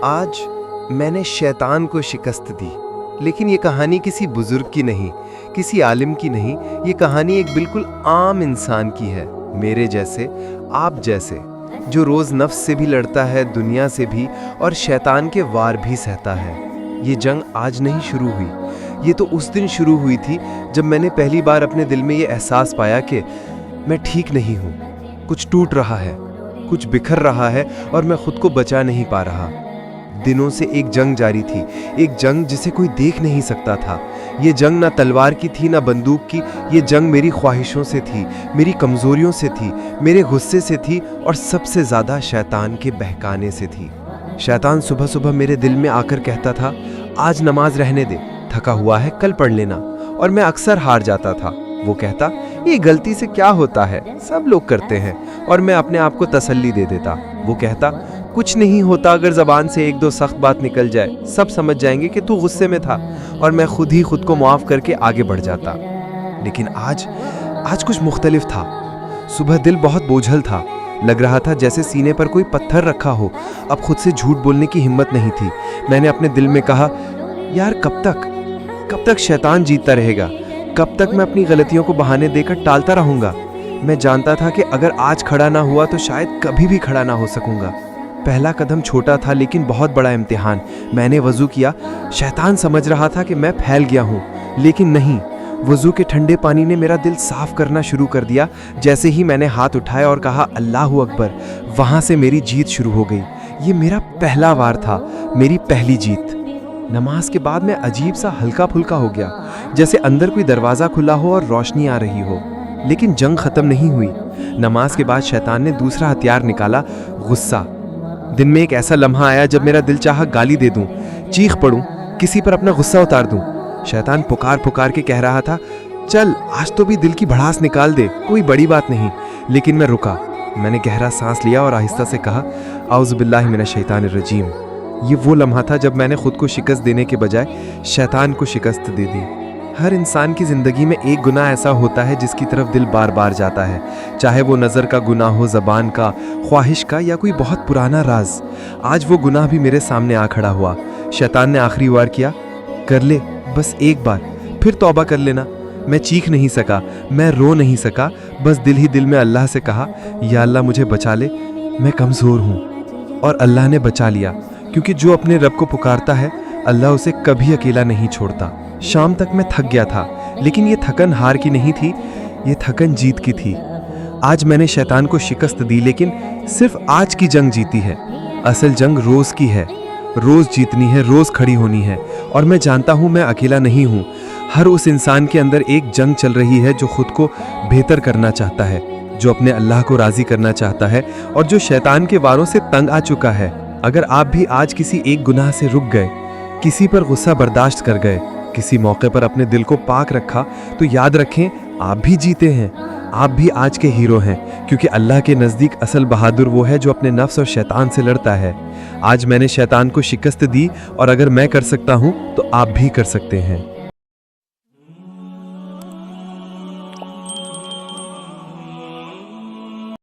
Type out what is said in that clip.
आज मैंने शैतान को शिकस्त दी। लेकिन ये कहानी किसी बुजुर्ग की नहीं, किसी आलिम की नहीं, ये कहानी एक बिल्कुल आम इंसान की है, मेरे जैसे, आप जैसे, जो रोज़ नफ्स से भी लड़ता है, दुनिया से भी, और शैतान के वार भी सहता है। ये जंग आज नहीं शुरू हुई, ये तो उस दिन शुरू हुई थी जब मैंने पहली बार अपने दिल में ये एहसास पाया कि मैं ठीक नहीं हूँ। कुछ टूट रहा है, कुछ बिखर रहा है और मैं खुद को बचा नहीं पा रहा। दिनों से एक जंग जारी थी, एक जंग जिसे कोई देख नहीं सकता था। ये जंग ना तलवार की थी ना बंदूक की, ये जंग मेरी ख्वाहिशों से थी, मेरी कमजोरियों से थी, मेरे गुस्से से थी और सबसे ज़्यादा शैतान के बहकाने से थी। शैतान सुबह सुबह मेरे दिल में आकर कहता था, आज नमाज रहने दे, थका हुआ है, कल पढ़ लेना। और मैं अक्सर हार जाता था। वो कहता, ये गलती से क्या होता है, सब लोग करते हैं। और मैं अपने आप को तसल्ली दे देता। वो कहता, कुछ नहीं होता अगर ज़बान से एक दो सख्त बात निकल जाए, सब समझ जाएंगे कि तू गुस्से में था। और मैं खुद ही खुद को माफ़ करके आगे बढ़ जाता। लेकिन आज कुछ मुख्तलिफ था। सुबह दिल बहुत बोझल था, लग रहा था जैसे सीने पर कोई पत्थर रखा हो। अब खुद से झूठ बोलने की हिम्मत नहीं थी। मैंने अपने दिल में कहा, यार कब तक शैतान जीतता रहेगा, कब तक मैं अपनी गलतियों को बहाने देकर टालता रहूंगा। मैं जानता था कि अगर आज खड़ा ना हुआ तो शायद कभी भी खड़ा ना हो सकूंगा। पहला कदम छोटा था लेकिन बहुत बड़ा इम्तिहान। मैंने वज़ू किया। शैतान समझ रहा था कि मैं फैल गया हूँ, लेकिन नहीं। वज़ू के ठंडे पानी ने मेरा दिल साफ करना शुरू कर दिया। जैसे ही मैंने हाथ उठाया और कहा अल्लाहु अकबर, वहाँ से मेरी जीत शुरू हो गई। ये मेरा पहला वार था, मेरी पहली जीत। नमाज के बाद मैं अजीब सा हल्का फुल्का हो गया, जैसे अंदर कोई दरवाज़ा खुला हो और रोशनी आ रही हो। लेकिन जंग ख़त्म नहीं हुई। नमाज के बाद शैतान ने दूसरा हथियार निकाला, गुस्सा। दिन में एक ऐसा लम्हा आया जब मेरा दिल चाहा गाली दे दूं, चीख पड़ूं, किसी पर अपना गुस्सा उतार दूं। शैतान पुकार के कह रहा था, चल आज तो भी दिल की भड़ास निकाल दे, कोई बड़ी बात नहीं। लेकिन मैं रुका। मैंने गहरा सांस लिया और आहिस्ता से कहा, औज़ु बिल्लाहि मिनश शैतानिर रजीम। ये वो लम्हा था जब मैंने खुद को शिकस्त देने के बजाय शैतान को शिकस्त दे दी। हर इंसान की ज़िंदगी में एक गुनाह ऐसा होता है जिसकी तरफ दिल बार बार जाता है, चाहे वो नज़र का गुनाह हो, ज़बान का, ख्वाहिश का, या कोई बहुत पुराना राज। आज वो गुनाह भी मेरे सामने आ खड़ा हुआ। शैतान ने आखिरी वार किया, कर ले बस एक बार, फिर तौबा कर लेना। मैं चीख नहीं सका, मैं रो नहीं सका, बस दिल ही दिल में अल्लाह से कहा, या अल्लाह मुझे बचा ले, मैं कमज़ोर हूँ। और अल्लाह ने बचा लिया, क्योंकि जो अपने रब को पुकारता है अल्लाह उसे कभी अकेला नहीं छोड़ता। शाम तक मैं थक गया था, लेकिन ये थकन हार की नहीं थी, ये थकन जीत की थी। आज मैंने शैतान को शिकस्त दी, लेकिन सिर्फ आज की जंग जीती है। असल जंग रोज़ की है, रोज़ जीतनी है, रोज़ खड़ी होनी है। और मैं जानता हूँ मैं अकेला नहीं हूँ। हर उस इंसान के अंदर एक जंग चल रही है जो खुद को बेहतर करना चाहता है, जो अपने अल्लाह को राज़ी करना चाहता है और जो शैतान के वारों से तंग आ चुका है। अगर आप भी आज किसी एक गुनाह से रुक गए, किसी पर गुस्सा बर्दाश्त कर गए, किसी मौके पर अपने दिल को पाक रखा, तो याद रखें आप भी जीते हैं, आप भी आज के हीरो हैं। क्योंकि अल्लाह के नज़दीक असल बहादुर वो है जो अपने नफ्स और शैतान से लड़ता है। आज मैंने शैतान को शिकस्त दी, और अगर मैं कर सकता हूँ तो आप भी कर सकते हैं।